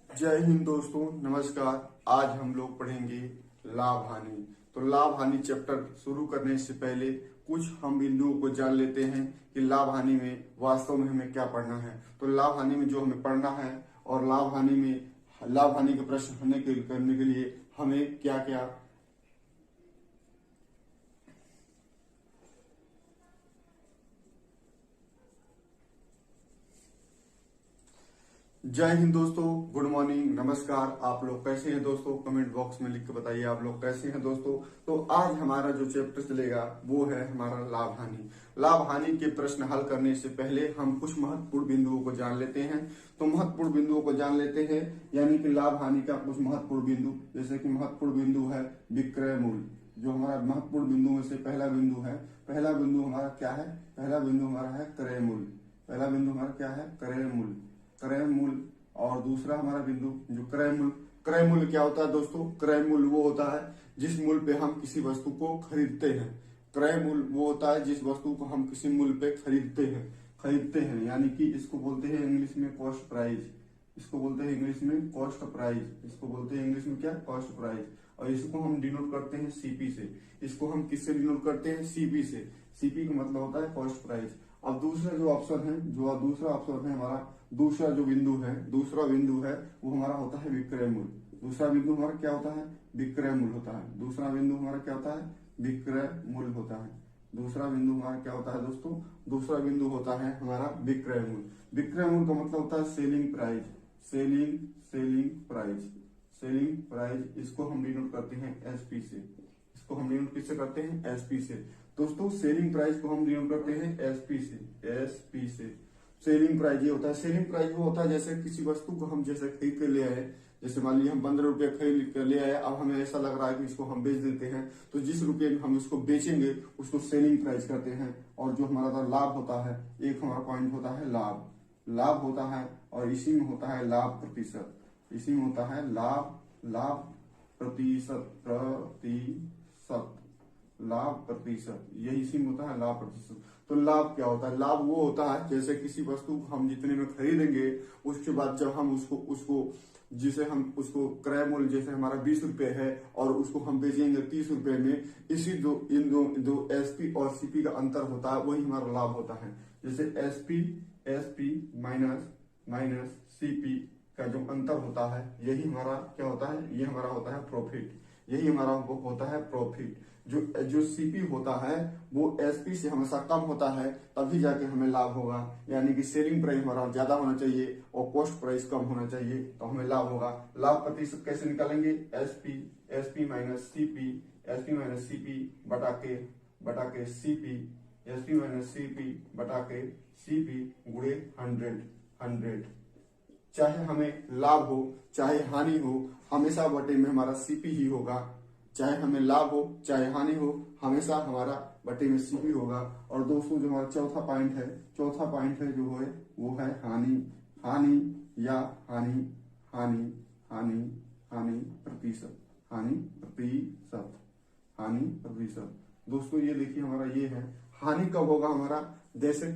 जय हिंद दोस्तों, नमस्कार। आज हम लोग पढ़ेंगे लाभ हानि। तो लाभ हानि चैप्टर शुरू करने से पहले कुछ हम बिंदुओं को जान लेते हैं कि लाभ हानि में वास्तव में हमें क्या पढ़ना है। तो लाभ हानि में जो हमें पढ़ना है और लाभ हानि के प्रश्न करने के लिए हमें क्या क्या। जय हिंद दोस्तों, गुड मॉर्निंग, नमस्कार। आप लोग कैसे हैं दोस्तों? कमेंट बॉक्स में लिख के बताइए आप लोग कैसे हैं दोस्तों। तो आज हमारा जो चैप्टर चलेगा वो है हमारा लाभ हानि। लाभ हानि के प्रश्न हल करने से पहले हम कुछ महत्वपूर्ण बिंदुओं को जान लेते हैं। तो महत्वपूर्ण बिंदुओं को जान लेते हैं, यानी कि लाभ हानि का कुछ महत्वपूर्ण बिंदु। जैसे कि महत्वपूर्ण बिंदु है विक्रय मूल्य। जो हमारा महत्वपूर्ण बिंदु में से पहला बिंदु है, पहला बिंदु हमारा क्या है? पहला बिंदु हमारा है क्रय मूल्य। पहला बिंदु हमारा क्या है? क्रय मूल्य। क्रय मूल्य। और दूसरा हमारा बिंदु जो क्रय मूल्य। क्रय मूल्य क्या होता है दोस्तों? क्रय मूल्य वो होता है जिस मूल्य पे हम किसी वस्तु को खरीदते हैं। क्रय मूल्य वो होता है जिस वस्तु को हम किसी मूल्य पे खरीदते हैं, यानी कि इसको बोलते हैं इंग्लिश में कॉस्ट प्राइस। इसको बोलते हैं इंग्लिश में कॉस्ट प्राइस। इसको बोलते हैं इंग्लिश में क्या? Cost price. और इसको हम डिनोट करते हैं सीपी से। इसको हम किससे डिनोट करते हैं? सीपी से। सीपी का मतलब होता है कॉस्ट प्राइस। अब दूसरा जो ऑप्शन है, दूसरा ऑप्शन है हमारा, दूसरा बिंदु है वो हमारा होता है विक्रय मूल्य। दूसरा बिंदु हमारा क्या होता है? विक्रय मूल्य होता है। दूसरा बिंदु हमारा क्या होता है? विक्रय मूल्य होता है। दूसरा बिंदु हमारा क्या होता है दोस्तों? दूसरा बिंदु होता है हमारा विक्रय मूल्य। विक्रय मूल्य का मतलब होता है सेलिंग प्राइस। सेलिंग प्राइस इसको हम डिनोट करते हैं एसपी से। इसको हम डिनोट किससे करते हैं? एसपी से। दोस्तों सेलिंग प्राइस को हम डिनोट करते हैं एसपी से। सेलिंग प्राइस ये होता है। सेलिंग प्राइस वो होता है जैसे किसी वस्तु को हम जैसे खरीद के ले आए। जैसे मान लीजिए हम 15 रुपये खरीद कर ले आए, अब हमें ऐसा लग रहा है कि इसको हम बेच देते हैं, तो जिस रुपये में हम इसको बेचेंगे उसको सेलिंग प्राइस करते हैं। और जो हमारा लाभ होता है, एक हमारा पॉइंट होता है लाभ होता है, और इसी में होता है लाभ प्रतिशत। इसी में होता है लाभ प्रतिशत। लाभ प्रतिशत, यही इसी में होता है लाभ प्रतिशत। तो लाभ क्या होता है? लाभ वो होता है जैसे किसी वस्तु को हम जितने में खरीदेंगे, उसके बाद जब हम उसको क्रय मूल्य जैसे हमारा 20 रुपए है और उसको हम बेचेंगे 30 रुपए में, इसी इन दो एसपी और सीपी का अंतर होता है, वही हमारा लाभ होता है। जैसे एसपी माइनस सीपी का जो अंतर होता है, यही हमारा क्या होता है? ये हमारा होता है प्रॉफिट। यही हमारा होता है प्रॉफिट। जो सीपी होता है वो एसपी से हमेशा कम होता है, तभी जाके हमें लाभ होगा। यानी कि सेलिंग प्राइस हमारा ज्यादा होना चाहिए और कॉस्ट प्राइस कम होना चाहिए, तो हमें लाभ होगा। लाभ प्रतिशत कैसे निकालेंगे? एसपी माइनस सीपी बटा के सीपी। एसपी माइनस सीपी बटा के सीपी गुणे 100। चाहे हमें लाभ हो चाहे हानि हो, हमेशा बटे में हमारा सीपी ही होगा। चाहे हमें लाभ हो चाहे हानि हो, हमेशा हमारा बटे में सीपी होगा। और दोस्तों जो हमारा चौथा पॉइंट है जो है वो है हानि या हानि प्रतिशत। दोस्तों ये देखिए हमारा ये है। हानि कब होगा हमारा? जैसे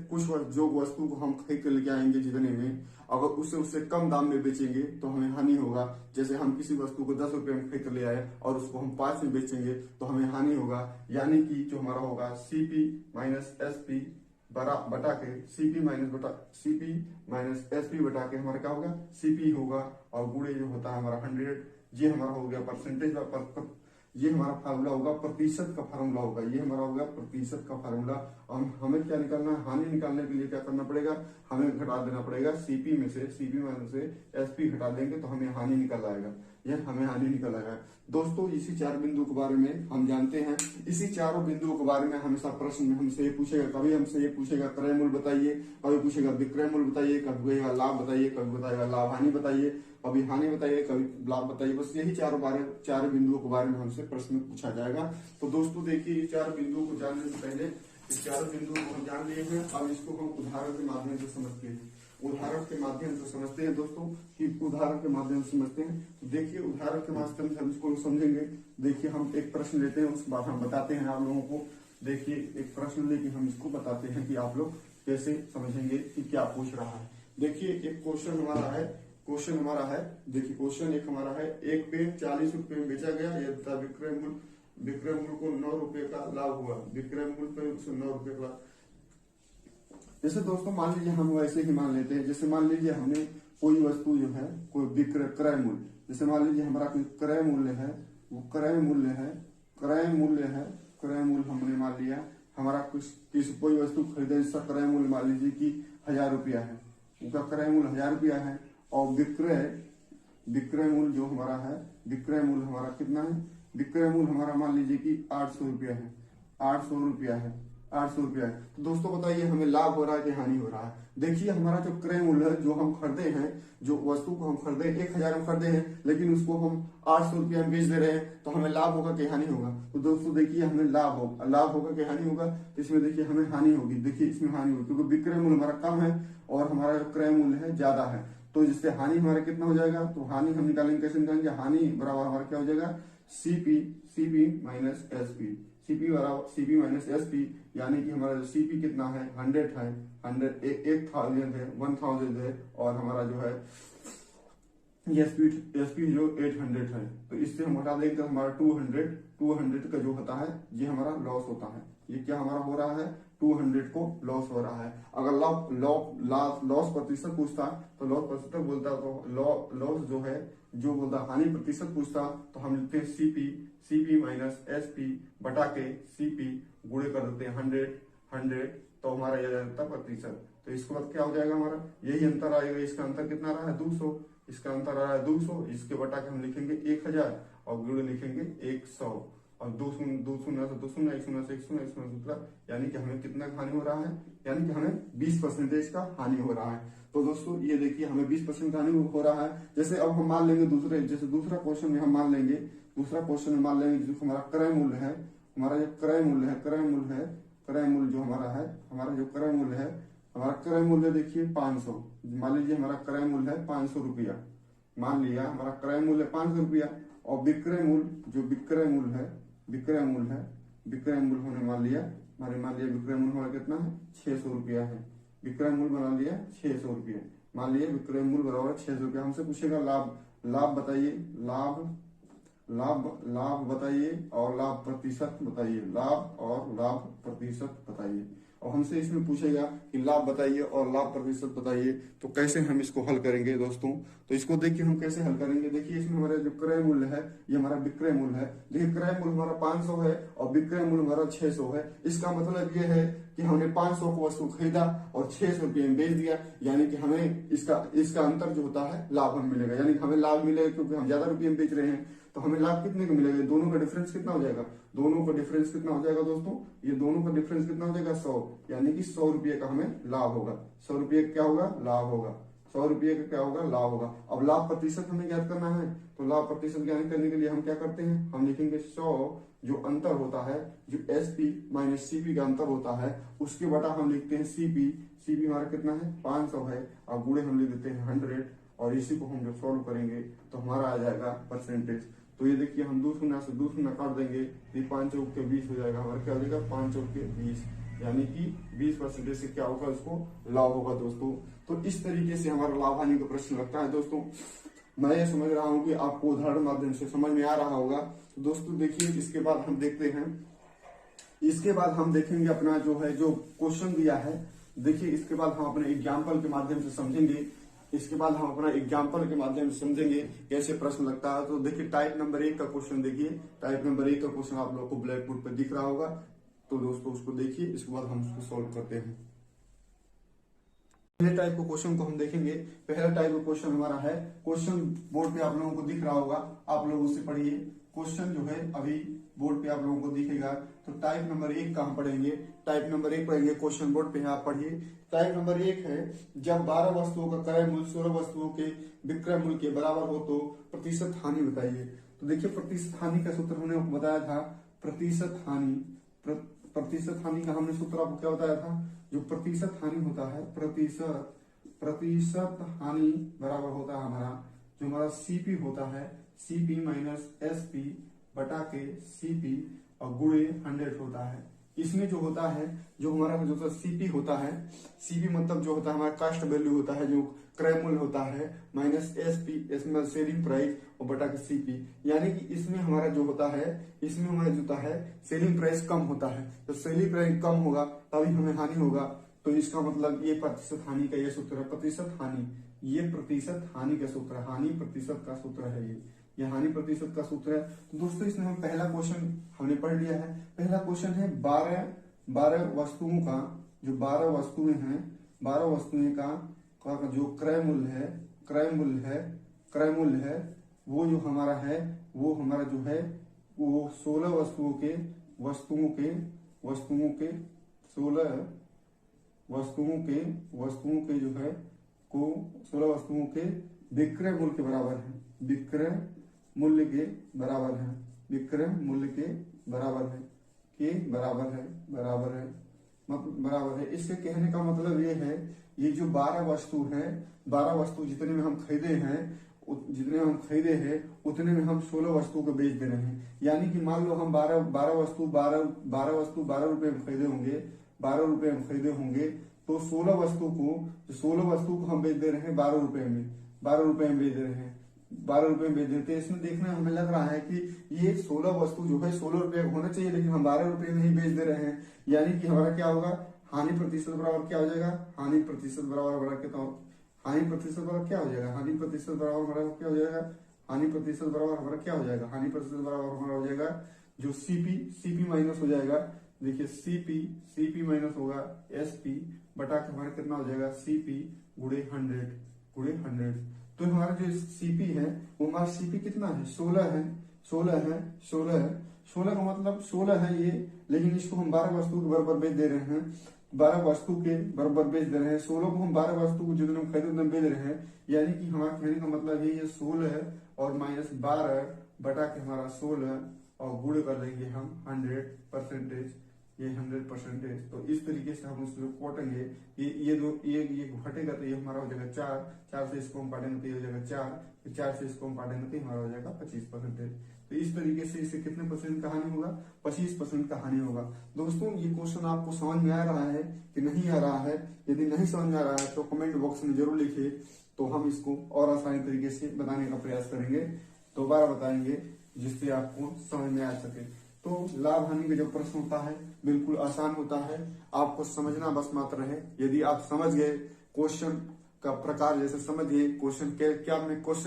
जो वस्तु को हम खरीद कर लेके आएंगे जितने में, अगर उससे कम दाम में बेचेंगे तो हमें हानि होगा। जैसे हम किसी वस्तु को 10 रुपए में खरीद कर ले आए और उसको हम 5 में बेचेंगे तो हमें हानि होगा। यानी कि जो हमारा होगा सीपी माइनस एसपी बटा के सीपी माइनस एसपी बटा के हमारा क्या होगा? सीपी होगा। और गुणे जो होता है हमारा 100, ये हमारा हो गया परसेंटेज ये हमारा फार्मूला होगा, प्रतिशत का फार्मूला होगा। ये हमारा होगा प्रतिशत का फार्मूला। और हमें क्या निकालना है? हानि निकालने के लिए क्या करना पड़ेगा? हमें घटा देना पड़ेगा सीपी में से एसपी घटा देंगे तो हमें हानि निकल आएगा। यह हमें हानि निकल आएगा। दोस्तों इसी 4 बिंदु के बारे में हम जानते हैं। इसी चारों बिंदुओं के बारे में हमेशा प्रश्न में हमसे ये पूछेगा। कभी हमसे ये पूछेगा क्रय मूल्य बताइए, कभी पूछेगा विक्रय मूल्य बताइए, कभी कहेगा लाभ बताइए, कभी बताएगा लाभ हानि बताइए, कभी हानि बताइए, कभी लाभ बताइए। बस यही चार बिंदुओं के बारे में हमसे प्रश्न पूछा जाएगा। तो दोस्तों देखिए, ये 4 बिंदुओं को जानने से पहले इस 4 बिंदुओं को हम जान लिए हैं। अब इसको हम उदाहरण के माध्यम से समझते हैं। दोस्तों कि उदाहरण के माध्यम से समझते हैं। तो देखिए उदाहरण के माध्यम से हम इसको समझेंगे। देखिए हम एक प्रश्न लेते हैं, उसके बाद हम बताते हैं आप लोगों को। देखिए एक प्रश्न लेके हम इसको बताते हैं कि आप लोग कैसे समझेंगे कि क्या पूछ रहा है। देखिए एक क्वेश्चन हमारा है क्वेश्चन हमारा है, देखिए क्वेश्चन एक हमारा है, एक पेन 40 रुपए में बेचा गया, यह था विक्रय मूल्य को 9 रुपए का लाभ हुआ, विक्रय मूल्य पे उसे 9 रुपए का। जैसे दोस्तों मान लीजिए हम वैसे ही मान लेते हैं, जैसे मान लीजिए हमने कोई वस्तु जो है, कोई विक्रय क्रय मूल्य, जैसे मान लीजिए हमारा कोई क्रय मूल्य है, वो क्रय मूल्य है, क्रय मूल्य हमने मान लिया हमारा कोई वस्तु खरीदे जिसका क्रय मूल्य मान लीजिए कि 1000 रुपया है, उसका क्रय मूल्य 1000 रुपया है, और विक्रय मूल्य जो हमारा है, विक्रय मूल्य हमारा कितना है, विक्रय मूल्य हमारा मान लीजिए कि 800 रुपया है, 800 रुपया है, 800 रुपया है। तो दोस्तों बताइए हमें लाभ हो रहा है कि हानि हो रहा है। देखिए हमारा जो क्रय मूल्य है, जो हम खरीदे हैं, जो वस्तु को हम खरीदे 1000 में खरीदे हैं, लेकिन उसको हम 800 रुपया में बेच दे रहे हैं, तो हमें लाभ होगा कि हानि होगा। तो दोस्तों देखिए हमें लाभ होगा कि हानि होगा, इसमें देखिए हमें हानि होगी। देखिए इसमें हानि होगी क्योंकि विक्रय मूल्य हमारा कम है और हमारा जो क्रय मूल्य है ज्यादा है, तो जिससे हानि हमारा कितना हो जाएगा, तो हानि हम निकालेंगे, कैसे निकालेंगे, हानि बराबर हमारा क्या हो जाएगा, सीपी माइनस एसपी, सीपी बराबर सीपी माइनस एसपी, यानी कि हमारा जो सीपी कितना है 100 है, 1000 है, 1000 है, और हमारा जो है एसपी जो 800 है। तो इससे हम हटा देंगे तो हमारा 200 का जो होता है ये हमारा लॉस होता है। ये क्या हमारा हो रहा है, 200 को लॉस हो रहा है। अगर लॉस प्रतिशत पूछता तो लॉस प्रतिशत बोलता, तो लॉस जो है जो बोलता हानि प्रतिशत पूछता तो हम लिखते हैं सीपी माइनस एसपी बटा के सीपी गुणे कर देते हैं 100, तो हमारा यह जाता है प्रतिशत। तो इसके बाद क्या हो जाएगा, हमारा यही अंतर आएगा। इसका अंतर कितना रहा है 200, इसका अंतर आ रहा है 200, इसके बटा के हम लिखेंगे 1000 और गुणे लिखेंगे 100, और 2 शून्य से 2 शून्य, 1 शून्य से 1 शून्य, 1 शून्य सूत्र, यानी कि हमें कितना हानि हो रहा है, यानी कि हमें 20% का हानि हो रहा है। तो दोस्तों ये देखिए हमें 20% हानि हो रहा है। जैसे अब हम मान लेंगे दूसरा क्वेश्चन में हम मान लेंगे, जो हमारा क्रय मूल्य है, हमारा जो क्रय मूल्य जो हमारा है, हमारा क्रय मूल्य देखिए 500, मान लीजिए हमारा क्रय मूल्य है 500 रुपया, मान लिया हमारा क्रय मूल्य 500 रुपया, और विक्रय मूल्य होने मान लिया विक्रय मूल्य हमारा कितना है 600 रुपया है, विक्रय मूल्य बना लिया 600 रुपया, मान लिया विक्रय मूल्य बराबर 600 रुपया। हमसे पूछेगा लाभ बताइए, लाभ बताइए और लाभ प्रतिशत बताइए, लाभ और लाभ प्रतिशत बताइए, और हमसे इसमें पूछेगा कि लाभ बताइए और लाभ प्रतिशत बताइए। तो कैसे हम इसको हल करेंगे दोस्तों, तो इसको देखिए हम कैसे हल करेंगे। देखिए इसमें हमारा जो क्रय मूल्य है ये हमारा विक्रय मूल्य है। देखिए क्रय मूल्य हमारा 500 है और विक्रय मूल्य हमारा 600 है। इसका मतलब ये है कि हमने 500 को वस्तु खरीदा और 600 रुपये में बेच दिया, यानी कि हमें इसका अंतर जो होता है लाभ हमें मिलेगा, यानी कि हमें लाभ मिलेगा क्योंकि हम ज्यादा रुपये में बेच रहे हैं। तो हमें लाभ कितने का मिलेगा, दोनों का डिफरेंस कितना हो जाएगा, दोस्तों, ये दोनों का डिफरेंस कितना हो जाएगा 100, यानी कि 100 रुपये का हमें लाभ होगा। 100 रुपये क्या होगा, लाभ होगा। 100 रुपये का क्या होगा, लाभ होगा। अब लाभ प्रतिशत हमें ज्ञात करना है, तो लाभ प्रतिशत ज्ञात करने के लिए हम क्या करते हैं, हम लिखेंगे 100 जो अंतर होता है, जो एसपी माइनस सीपी का अंतर होता है, उसके बटा हम लिखते हैं सीपी हमारा कितना है 500 है, और गुणे हम लिख देते हैं 100, और इसी को हम जब सॉल्व करेंगे तो हमारा आ जाएगा परसेंटेज। तो ये देखिए हम 2 शून्य से 2 शून्य काट देंगे, ये 5 चौक के 20 हो जाएगा, हमारा क्या हो जाएगा 5 चौक के 20, यानी कि 20% से क्या होगा, उसको लाभ होगा दोस्तों। तो इस तरीके से हमारा लाभ हानि का प्रश्न लगता है दोस्तों। मैं ये समझ रहा हूँ कि आपको उदाहरण माध्यम से समझ में आ रहा होगा। तो दोस्तों देखिए इसके बाद हम देखते हैं, इसके बाद हम देखेंगे अपना जो है जो क्वेश्चन दिया है। देखिए इसके बाद हम अपने एग्जाम्पल के माध्यम से समझेंगे, कैसे प्रश्न लगता है। तो देखिए टाइप नंबर 1 का क्वेश्चन देखिए, टाइप नंबर 1 का क्वेश्चन आप लोग को ब्लैक बोर्ड पर दिख रहा होगा। तो दोस्तों उसको देखिए, इसके बाद हम उसको सॉल्व करते हैं। पहले टाइप के क्वेश्चन को हम देखेंगे। पहला टाइप का क्वेश्चन हमारा है, क्वेश्चन बोर्ड पे आप लोगों को दिख रहा होगा, आप लोग उससे पढ़िए। क्वेश्चन जो है अभी बोर्ड पे आप लोगों को दिखेगा। तो टाइप नंबर 1 का हम पढ़ेंगे, क्वेश्चन बोर्ड पे आप पढ़िए। टाइप नंबर 1 है, जब 12 वस्तुओं का क्रय मूल्य 16 वस्तुओं के विक्रय मूल्य के बराबर हो तो प्रतिशत हानि बताइए। तो देखिए प्रतिशत हानि का सूत्र हमने बताया था, प्रतिशत हानि का हमने सूत्र आपको क्या बताया था, जो प्रतिशत हानि होता है, प्रतिशत हानि बराबर होता है हमारा जो हमारा सीपी होता है, सीपी माइनस एसपी बटा के सीपी और गुणे 100 होता है। इसमें जो होता है, जो हमारा जो सीपी होता है, सीपी मतलब जो होता है हमारा कास्ट वैल्यू होता है, जो क्रय मूल्य होता है, माइनस एसपी, इसमें सेलिंग प्राइस और बटा के सीपी, यानी कि इसमें हमारा जो होता है, इसमें हमारा जो होता है सेलिंग प्राइस कम होता है। तो सेलिंग प्राइस कम होगा तभी हमें हानि होगा। तो इसका मतलब ये प्रतिशत हानि का ये सूत्र है, प्रतिशत हानि, ये प्रतिशत हानि का सूत्र है, हानि प्रतिशत का सूत्र है ये हानि प्रतिशत का सूत्र है। तो दोस्तों इसमें हम पहला क्वेश्चन हमने पढ़ लिया है। पहला क्वेश्चन है 12 वस्तुओं का, जो 12 वस्तुएं हैं, 12 वस्तुएं का जो क्रय मूल्य है, क्रय मूल्य है वो जो हमारा है, वो हमारा जो है वो 16 वस्तुओं के 16 वस्तुओं के जो है को 16 वस्तुओं के विक्रय मूल्य के बराबर है, विक्रय मूल्य के बराबर है, विक्रय मूल्य के बराबर है, बराबर है। इसके कहने का मतलब ये है, ये जो 12 वस्तु है, 12 वस्तु जितने में हम खरीदे हैं, उतने में हम 16 वस्तु को बेच दे रहे हैं। यानी कि मान लो हम 12 वस्तु 12 रुपए में खरीदे होंगे, 12 रुपए में खरीदे होंगे, तो 16 वस्तु को हम बेच दे रहे हैं 12 रुपए में, 12 रुपए में बेच दे रहे हैं, 12 रुपए में बेच देते हैं। इसमें देखने में हमें लग रहा है कि ये 16 वस्तु जो है 16 रुपए होना चाहिए, लेकिन हम 12 रुपए में ही बेच दे रहे हैं। यानी कि हमारा क्या होगा, हानि प्रतिशत बराबर क्या हो जाएगा, हानि प्रतिशत बराबर क्या हो जाएगा, हानि प्रतिशत बराबर क्या हो जाएगा, हानि प्रतिशत बराबर हमारा हो जाएगा जो सीपी माइनस हो जाएगा। देखिए सीपी माइनस होगा एसपी बटा के हमारा कितना हो जाएगा, सीपी गुणे 100। तो हमारा जो सीपी है वो हमारा सीपी कितना है, 16 का मतलब 16 है ये, लेकिन इसको हम 12 वस्तु के बराबर बेच दे रहे हैं, 12 वस्तु के बराबर बेच दे रहे हैं। 16 को हम 12 वस्तु को जितने खरीदे उतने बेच रहे हैं। यानी कि हमारा कहने का मतलब ये 16 और माइनस 12 बटा के हमारा 16 और गुण कर देंगे हम 100%, ये 100%। तो इस तरीके से हम उसको काटेंगे, ये घटेगा तो ये हमारा हो जाएगा 4 से इसको हम काटेंगे तो ये हो जाएगा 4 से इसको हम काटेंगे तो हमारा हो जाएगा 25%। तो इस तरीके से इसे कितने परसेंट का हानि होगा, 25% का हानि होगा। दोस्तों ये क्वेश्चन आपको समझ में आ रहा है कि नहीं आ रहा है? यदि नहीं समझ में आ रहा है तो कमेंट बॉक्स में जरूर लिखिए, तो हम इसको और आसानी तरीके से बताने का प्रयास करेंगे, दोबारा बताएंगे जिससे आपको समझ में आ सके। तो लाभ हानि का जो प्रश्न होता है बिल्कुल आसान होता है, आपको समझना बस मात्र है। यदि आप समझ गए क्वेश्चन का प्रकार, जैसे समझ गए क्वेश्चन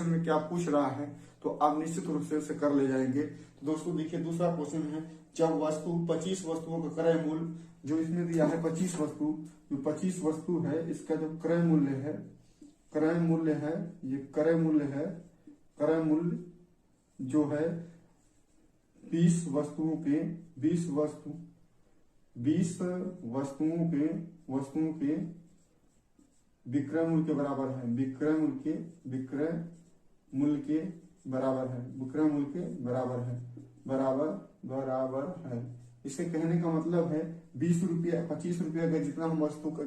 में क्या पूछ रहा है, तो आप निश्चित रूप से उसे कर ले जाएंगे। तो दोस्तों देखिए दूसरा क्वेश्चन है, जब 25 वस्तुओं का क्रय मूल्य, जो इसमें दिया है 25 वस्तु है, इसका जो क्रय मूल्य है, ये क्रय मूल्य जो है 20 वस्तुओं के विक्रय मूल्य के बराबर है, विक्रय मूल्य के बराबर है। इसके कहने का मतलब है 25 रुपया का जितना हम वस्तु का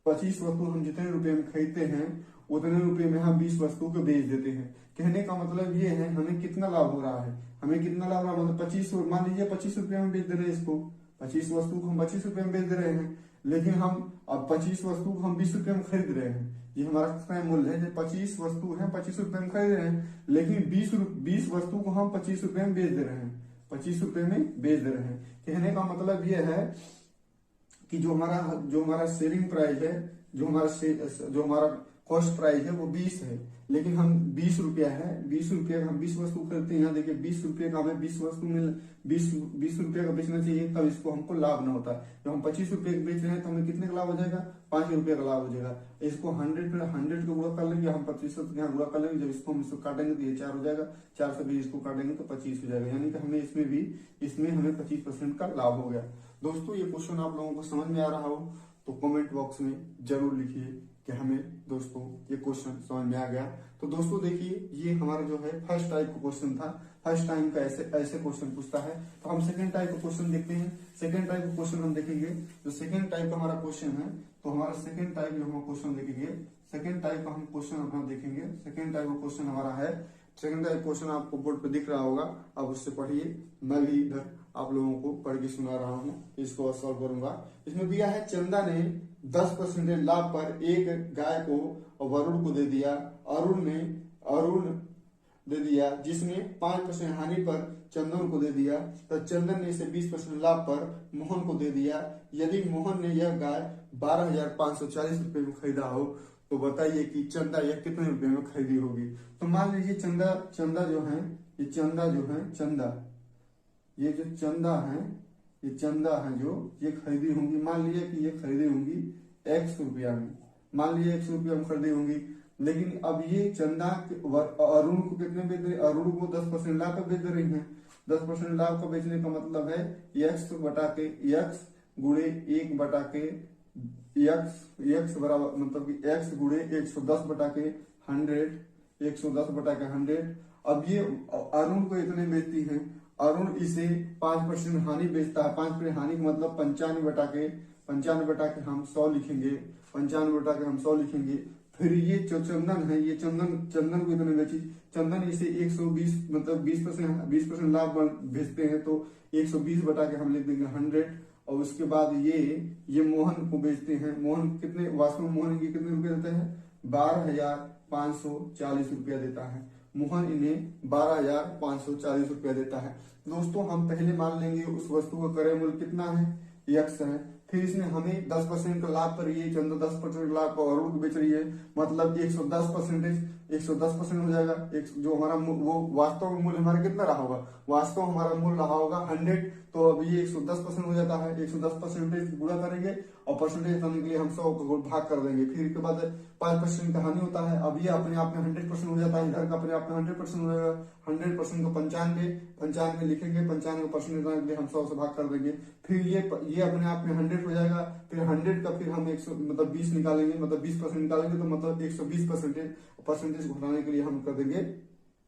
25 वस्तु हम जितने रुपए में खरीदते हैं उतने रुपए में हम 20 वस्तु को बेच देते हैं। कहने का मतलब ये है हमें कितना लाभ हो रहा है, मतलब 25, मान लीजिए 25 रुपए में बेच दे रहे हैं इसको, 25 वस्तु को हम 25 रुपए में बेच दे रहे हैं, लेकिन हम अब 25 वस्तु को हम 20 रुपए में खरीद रहे हैं। ये हमारा क्रय मूल्य है, 25 वस्तु है 25 रुपए में खरीद रहे हैं, लेकिन 20 वस्तु को हम 25 रुपए में बेच दे रहे हैं, 25 रुपए में बेच दे रहे हैं। कहने का मतलब ये है कि जो हमारा सेलिंग प्राइस है, जो हमारा कॉस्ट प्राइस है वो 20 है, लेकिन हम 20 रुपया है, 20 रुपये का हम 20 वस्तु खरीदते हैं। यहाँ देखिए 20 रुपये का हमें 20 वस्तु 20 रुपये का बेचना चाहिए, तब इसको हमको लाभ ना होता। जब हम 25 रुपये का बेच रहे हैं तो हमें कितने का लाभ हो जाएगा, 5 रुपये का लाभ हो जाएगा। इसको 100 को गुणा कर लेंगे, हम 25 यहाँ गुणा कर लेंगे, जब इसको हम काटेंगे तो ये 4 हो जाएगा, 4 से भी इसको काटेंगे तो 25 हो जाएगा। यानी कि हमें इसमें हमें 25% का लाभ हो गया। दोस्तों ये क्वेश्चन आप लोगों को समझ में आ रहा हो तो कमेंट बॉक्स में जरूर लिखिए कि हमें दोस्तों ये क्वेश्चन समझ में आ गया। तो दोस्तों देखिए ये हमारा जो है फर्स्ट टाइप का क्वेश्चन था, फर्स्ट टाइम का ऐसे क्वेश्चन पूछता है। तो हम सेकंड टाइप का क्वेश्चन देखते हैं। सेकंड टाइप का क्वेश्चन हम देखेंगे, जो सेकंड टाइप का हमारा क्वेश्चन है, तो हमारा सेकंड टाइप जो हम क्वेश्चन देखेंगे, सेकंड टाइप का हम क्वेश्चन अपना देखेंगे। सेकंड टाइप का क्वेश्चन हमारा है, सेकंड टाइप क्वेश्चन आपको बोर्ड पे दिख रहा होगा, अब उससे पढ़िए, मैं भी इधर आप लोगों को पढ़ के सुना रहा हूँ, इसको सॉल्व करूंगा। इसमें दिया है चंदा ने 10% लाभ पर एक गाय को वरुण को दे दिया। अरुण दे दिया, जिसने 5% हानि पर चंदन को दे दिया। तो चंदन ने इसे 20% लाभ पर मोहन को दे दिया। यदि मोहन ने यह गाय 12,540 रुपए में खरीदा हो तो बताइए कि चंदा यह कितने रुपए में खरीदी होगी। तो मान लीजिए चंदा जो है ये चंदा जो ये खरीदी होंगी, मान लीजिए कि ये खरीदी होंगी x रुपया में, मान लीजिए 100 रुपया में खरीदी होंगी। लेकिन अब ये चंदा अरुण को कितने बेच रही, अरुण को 10% लाभ पर बेच रही है। 10% लाभ का बेचने का मतलब है x बटा के x गुणे 1 बटा के x बराबर, मतलब कि x गुणे 110 बटा के 100। अब ये अरुण को इतने बेचती है, अरुण इसे 5% हानि बेचता है। 5% हानि का मतलब 95 बटा के हम 100 लिखेंगे। फिर ये जो चंदन है, ये चंदन को इतने बेची, चंदन इसे 120 मतलब 20% लाभ बेचते हैं, तो 120 बटा के हम लिख देंगे 100। और उसके बाद ये मोहन को बेचते हैं। मोहन कितने, वास्तव में मोहन ये कितने रुपए देते हैं, 12,540 रुपया देता है। मोहन इन्हें 12,540 रुपया देता है। दोस्तों हम पहले मान लेंगे उस वस्तु का क्रय मूल्य कितना है, x है। फिर इसने हमें 10% का लाभ पर ये चंदा 10% लाभ पर अरुण को बेच रही है, मतलब 110% हो जाएगा। जो हमारा वो वास्तव में मूल्य हमारा कितना रहा होगा, वास्तव हमारा मूल्य रहा होगा 100। तो अब ये 110% हो जाता है। 110% गुणा करेंगे और परसेंटेज करने के लिए हम 100 को भाग कर देंगे। फिर के बाद 5% का हानि होता है। अब ये अपने आप में 100% हो जाता है, इधर का अपने आप में 100% हो जाएगा। 100% को 95 लिखेंगे, 95% के लिए हम 100 से भाग कर देंगे। फिर ये अपने आप में 100 हो जाएगा। फिर 100 का फिर हम 100 मतलब 20 निकालेंगे, मतलब 20% निकालेंगे, तो मतलब 120% परसेंटेज घटाने के लिए हम कर देंगे।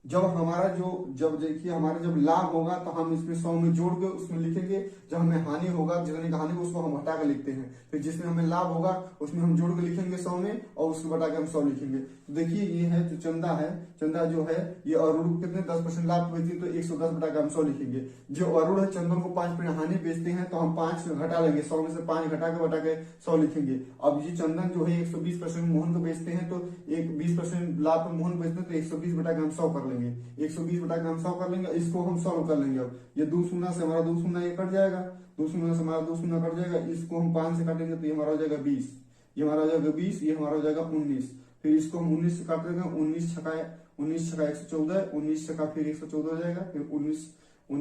जब देखिए हमारा जब लाभ होगा तो हम इसमें 100 में जोड़ के उसमें लिखेंगे। जब हमें हानि होगा, जितने का हानि उसको हम हटा के लिखते हैं। फिर जिसमें हमें लाभ होगा उसमें हम जोड़ के लिखेंगे 100 में, और उसको बटा के हम 100 लिखेंगे। तो देखिए ये है जो चंदा जो है ये अरुण को कितने 10% लाभ बेचती है, तो 110 बटा के हम 100 लिखेंगे। जो अरुण है चंदन को 5% हानि बेचते हैं, तो हम 5 घटा लेंगे, 100 में से 5 घटा के बटा के 100 लिखेंगे। अब ये चंदन जो है 120% मोहन को बेचते हैं, तो 20% लाभ पर मोहन बेचते हैं, तो 120 बटा के हम 100 कर लेंगे। 120 बटा के हम 100 कर लेंगे, इसको हम 100 कर लेंगे। अब ये 2 शून्य से हमारा 2 शून्य ये कट जाएगा, 2 शून्य से हमारा 2 शून्य कट जाएगा। इसको हम 5 से काटेंगे तो ये हमारा हो जाएगा 20, ये हमारा हो जाएगा 20, ये हमारा हो जाएगा 19। फिर इसको हम 19 से काट देंगे, 19 छका 114, 19 छका फिर 114 हो जाएगा, फिर 19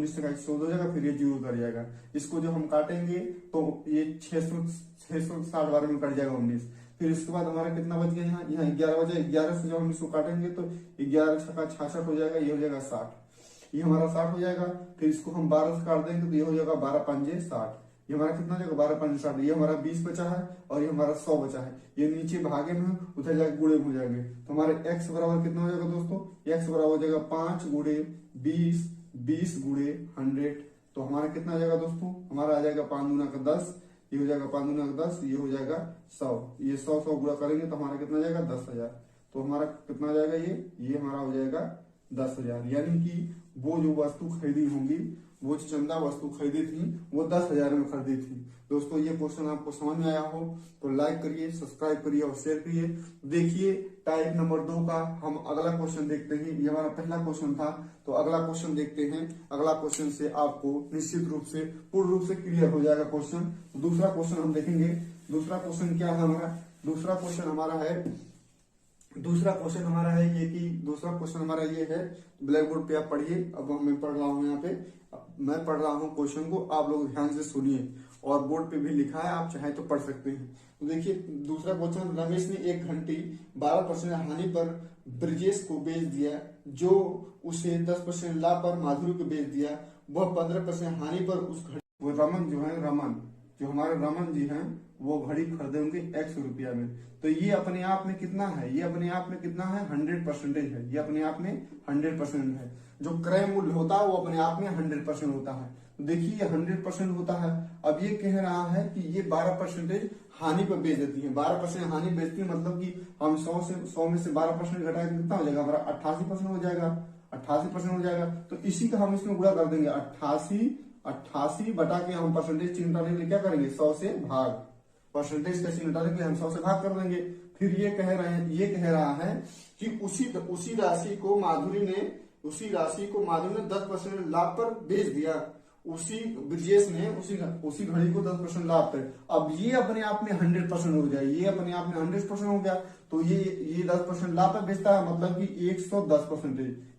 छका 114 हो जाएगा, फिर ये 0 उतर जाएगा। इसको जो हम काटेंगे तो ये 660 बार में कट जाएगा 19। फिर इसके बाद हमारा कितना बच गया, यहाँ 11 बचा। 11 से जब हम इसको काटेंगे तो 11 छका 66 हो जाएगा, ये हो जाएगा 60, ये हमारा 60 हो जाएगा। फिर इसको हम 12 से काट देंगे तो ये हो जाएगा 12 पंजे 60, ये हमारा कितना हो जाएगा 12 पंजे 60। ये हमारा 20 बचा है और ये हमारा 100 बचा है। ये नीचे भागे में उधर जाके गुणे हो जाएंगे, तो हमारे x बराबर कितना हो जाएगा दोस्तों, x बराबर हो जाएगा 5 गुणे 20, 20 गुणे 100। तो हमारा कितना आ जाएगा दोस्तों, हमारा आ जाएगा 5 दूना का 10, ये हो जाएगा 5 दूना का 10, ये हो जाएगा 100। ये 100 गुणा करेंगे तो हमारा कितना जाएगा 10,000। तो हमारा कितना आ जाएगा, ये हमारा हो जाएगा 10,000। यानी कि वो जो वस्तु खरीदी होंगी, वो जो चंदा वस्तु खरीदी थी वो 10,000 में खरीदी थी। दोस्तों ये क्वेश्चन आपको समझ में आया हो तो लाइक करिए, सब्सक्राइब करिए और शेयर करिए। देखिए टाइप नंबर 2 का हम अगला क्वेश्चन देखते हैं। ये हमारा पहला क्वेश्चन था, तो अगला क्वेश्चन देखते हैं। अगला क्वेश्चन से आपको निश्चित रूप से पूर्ण रूप से क्लियर हो जाएगा क्वेश्चन। दूसरा क्वेश्चन हम देखेंगे। दूसरा क्वेश्चन क्या है हमारा, दूसरा क्वेश्चन हमारा ये है। ब्लैक बोर्ड पे आप पढ़िए। अब मैं पढ़ रहा हूँ, यहाँ पे मैं पढ़ रहा हूँ क्वेश्चन को, आप लोग ध्यान से सुनिए। और बोर्ड पे भी लिखा है, आप चाहे तो पढ़ सकते हैं। तो देखिए दूसरा क्वेश्चन, रमेश ने एक घंटी 12% हानि पर ब्रजेश को बेच दिया, जो उसे 10% लाभ पर माधुरी को बेच दिया। वह 15% हानि पर उस घड़ी, वो रमन जो हमारे रमन जी हैं, वो घड़ी खरीदे होंगे x रुपया में। तो ये अपने आप में कितना है, 100% है। ये अपने आप में 100% है। जो क्रय मूल्य होता है वो अपने आप में 100% होता है। तो देखिए ये 100% होता है। अब ये कह रहा है कि ये 12% हानि पर बेच देती है। 12% हानि बेचती है, मतलब कि हम 100 में से 12% घटाए तो कितना हो जाएगा, हमारा 88% हो जाएगा। 88% हो जाएगा। तो इसी का हम इसमें गुणा कर देंगे, 88 88 बटा के हम परसेंटेज चिन्ह हटाने के लिए क्या करेंगे, 100 से भाग, परसेंटेज का चिन्ह हटाने के लिए हम 100 से भाग कर देंगे। फिर ये कह रहा है कि उसी राशि को माधुरी ने 10% लाभ पर बेच दिया, उसी ब्रजेश ने उसी घड़ी को 10% लाभ पर। अब ये अपने आप में 100% हो जाए, ये अपने आप में 100% हो गया, तो ये 10% लाभ पर बेचता है, मतलब कि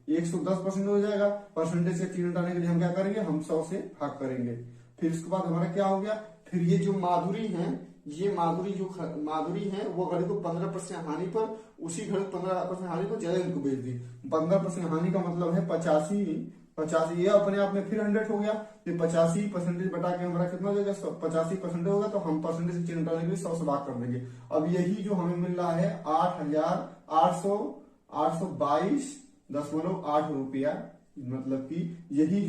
110% हो जाएगा। परसेंटेज से चिन्ह हटाने के लिए हम क्या करेंगे, हम 100 से भाग करेंगे। फिर इसके बाद हमारा क्या हो गया, फिर ये जो माधुरी है, माधुरी है वो घड़ी को 15% हानि पर, उसी घड़ी 15% हानि पर जयंत को बेच दी। 15% हानि का मतलब है 85, ये अपने आप में फिर 100 हो गया। ये 85% बटा के हमारा कितना हो जाएगा, 85% होगा, तो हम परसेंटेज से चिन्ह हटाने के लिए 100 से भाग कर देंगे। अब यही जो हमें मिल रहा है 8,822.8 रुपया, मतलब कि यही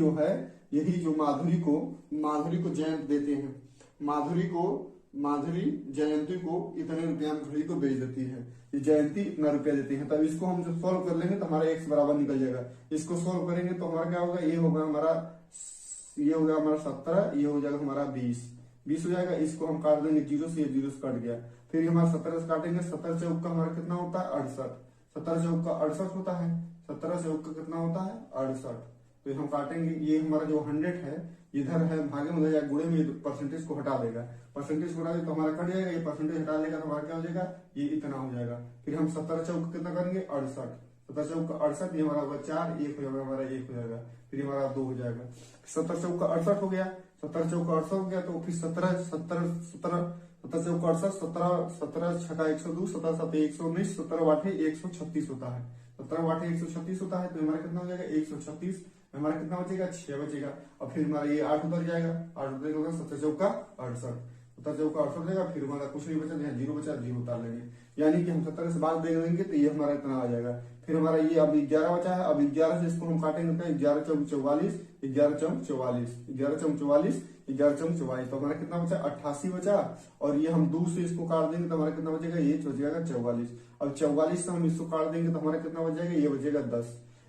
जो माधुरी को जयंत देते हैं, माधुरी जयंती को इतने रुपया में घड़ी को बेच देती है, ये जयंती इतना रुपया देती है। तब इसको हम जब सॉल्व कर लेंगे तो हमारा x बराबर निकल जाएगा। इसको सॉल्व करेंगे तो हमारा क्या होगा, ये हो गया हमारा 17, ये हो जाएगा हमारा 20 हो जाएगा। इसको हम काट देंगे 0 से, 0 से कट गया। फिर हमारा 17 से काटेंगे, 17 चौक का हमारा कितना होता है 68, 17 चौक का 68 होता है, 17 चौक का कितना होता है 68। तो हम काटेंगे, ये हमारा जो 100 है इधर है भागे में जाएगा, गुणे में परसेंटेज को हटा देगा, परसेंटेज को हटा देगा तो हमारा कट जाएगा, ये परसेंटेज हटा लेगा तो हमारा क्या हो जाएगा, ये इतना हो जाएगा। फिर हम 17 चौक कितना करेंगे 68, 17 चौक का 68, ये हमारा होगा 4, 1 हो जाएगा, हमारा 1 हो जाएगा, फिर हमारा 2 हो जाएगा। 17 चौक का 68 हो गया, 17 चौक का 68 हो गया, तो फिर 17 चौक का 68, 17 छका 102, 17 7 119, 17 8 136 होता है, 17 8 136 होता है। तो हमारा कितना हो जाएगा 136, हमारा कितना बचेगा 6 बचेगा। और फिर हमारा ये 8 उतर जाएगा, 8 उतर 17 चौक का 68, 17 चौक का 68 हो जाएगा। फिर हमारा कुछ नहीं बचा, यहाँ 0 बचा, 0 उतार लेंगे, यानी कि हम 17 से भाग दे देंगे तो ये हमारा इतना आ जाएगा। फिर हमारा ये अब 11 बचा है, अब 11 से इसको हम काटेंगे तो 11 चौक 44, 11 चौक 44, 11 चौक 44, 11 चौक 44, तो हमारा कितना बचा 88 बचा। और ये हम 2 से इसको काट देंगे तो हमारा कितना बचेगा, ये बच जाएगा 44। अब 44 से हम इसको काट देंगे तो हमारा कितना बच जाएगा, ये बचेगा 10।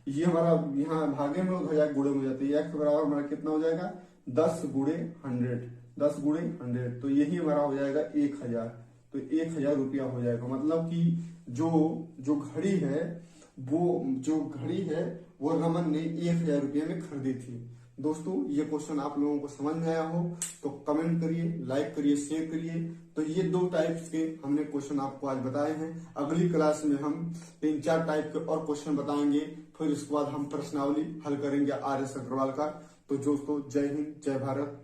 ये हमारा यहाँ भागे में हो जाएगा, गुणे में हो जाती है, x बराबर हमारा कितना हो जाएगा 10 गुणे 100, 10 गुणे 100, तो यही हमारा हो जाएगा 1000। तो 1000 रुपया हो जाएगा, मतलब कि जो घड़ी है वो रमन ने 1000 रुपये में खरीदी थी। दोस्तों ये क्वेश्चन आप लोगों को समझ में आया हो तो कमेंट करिए, लाइक करिए, शेयर करिए। तो ये 2 टाइप्स के हमने क्वेश्चन आपको आज बताए हैं। अगली क्लास में हम 3-4 टाइप के और क्वेश्चन बताएंगे, फिर उसके बाद हम प्रश्नावली हल करेंगे RS अग्रवाल का। तो दोस्तों जय हिंद, जय भारत।